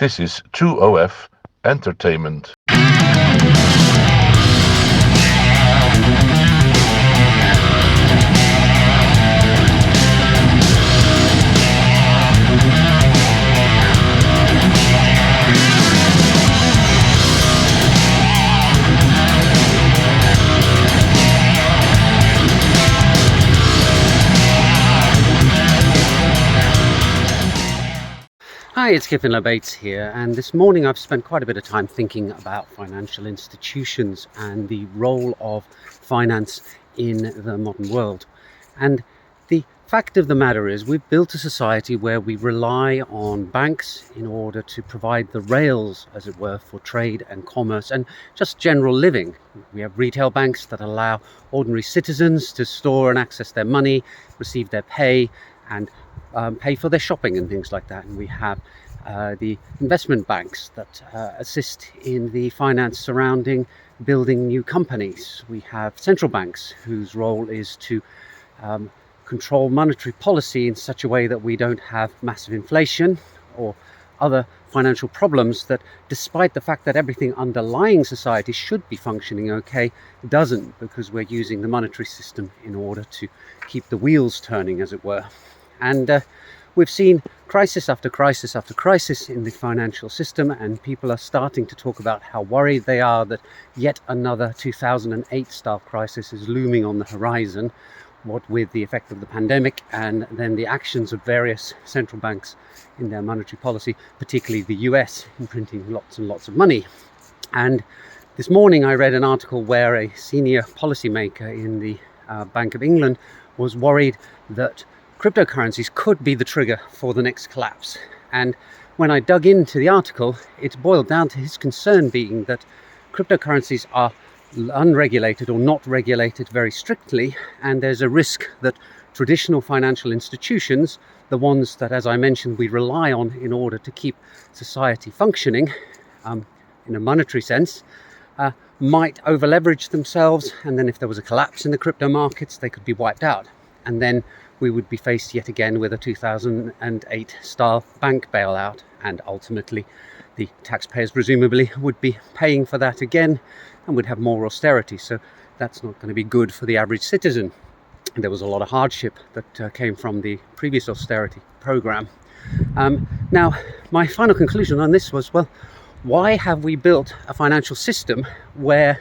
This is 2OF Entertainment. Hi, it's Kevin Bates here, and this morning I've spent quite a bit of time thinking about financial institutions and the role of finance in the modern world. And the fact of the matter is we've built a society where we rely on banks in order to provide the rails, as it were, for trade and commerce and just general living. We have retail banks that allow ordinary citizens to store and access their money, receive their pay, and pay for their shopping and things like that. And we have the investment banks that assist in the finance surrounding building new companies. We have central banks whose role is to control monetary policy in such a way that we don't have massive inflation or other financial problems that, despite the fact that everything underlying society should be functioning okay, doesn't, because we're using the monetary system in order to keep the wheels turning, as it were. And we've seen crisis after crisis after crisis in the financial system, and people are starting to talk about how worried they are that yet another 2008 style crisis is looming on the horizon, what with the effect of the pandemic and then the actions of various central banks in their monetary policy, particularly the US, in printing lots and lots of money. And this morning I read an article where a senior policymaker in the Bank of England was worried that cryptocurrencies could be the trigger for the next collapse. And when I dug into the article, it boiled down to his concern being that cryptocurrencies are unregulated or not regulated very strictly, and there's a risk that traditional financial institutions, the ones that, as I mentioned, we rely on in order to keep society functioning in a monetary sense, might over-leverage themselves, and then if there was a collapse in the crypto markets, they could be wiped out. And then we would be faced yet again with a 2008 style bank bailout, and ultimately the taxpayers presumably would be paying for that again and would have more austerity. So that's not going to be good for the average citizen. And there was a lot of hardship that came from the previous austerity program. Now, my final conclusion on this was, well, why have we built a financial system where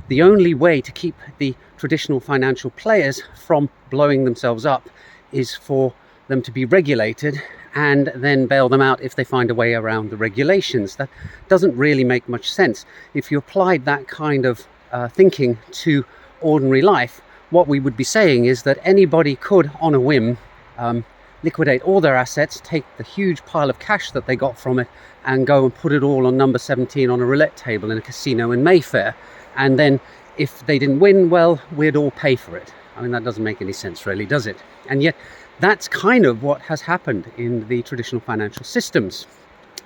the only way to keep the traditional financial players from blowing themselves up is for them to be regulated and then bail them out if they find a way around the regulations? That doesn't really make much sense. If you applied that kind of thinking to ordinary life, what we would be saying is that anybody could, on a whim, liquidate all their assets, take the huge pile of cash that they got from it and go and put it all on number 17 on a roulette table in a casino in Mayfair. And then if they didn't win, well, we'd all pay for it. I mean, that doesn't make any sense really, does it? And yet that's kind of what has happened in the traditional financial systems.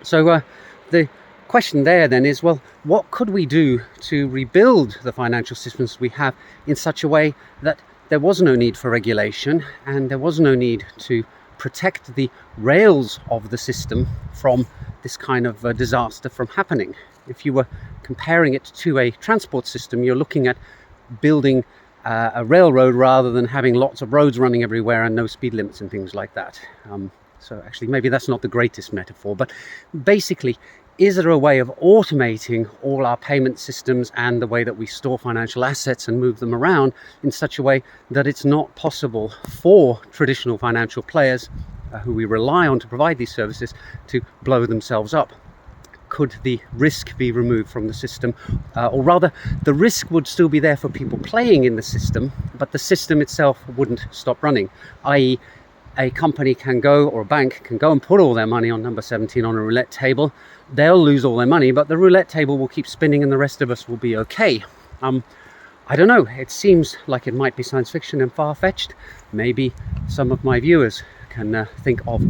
So the question there then is, well, what could we do to rebuild the financial systems we have in such a way that there was no need for regulation and there was no need to protect the rails of the system from this kind of disaster from happening? If you were comparing it to a transport system, you're looking at building a railroad rather than having lots of roads running everywhere and no speed limits and things like that. So actually, maybe that's not the greatest metaphor, but basically, is there a way of automating all our payment systems and the way that we store financial assets and move them around in such a way that it's not possible for traditional financial players who we rely on to provide these services to blow themselves up? Could the risk be removed from the system? Or rather, the risk would still be there for people playing in the system, but the system itself wouldn't stop running, i.e. a company can go, or a bank can go and put all their money on number 17 on a roulette table. They'll lose all their money, but the roulette table will keep spinning and the rest of us will be okay. I don't know, it seems like it might be science fiction and far-fetched. Maybe some of my viewers can think of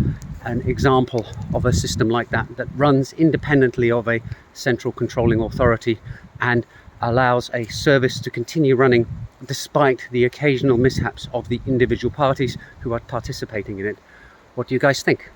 an example of a system like that runs independently of a central controlling authority and allows a service to continue running despite the occasional mishaps of the individual parties who are participating in it. What do you guys think?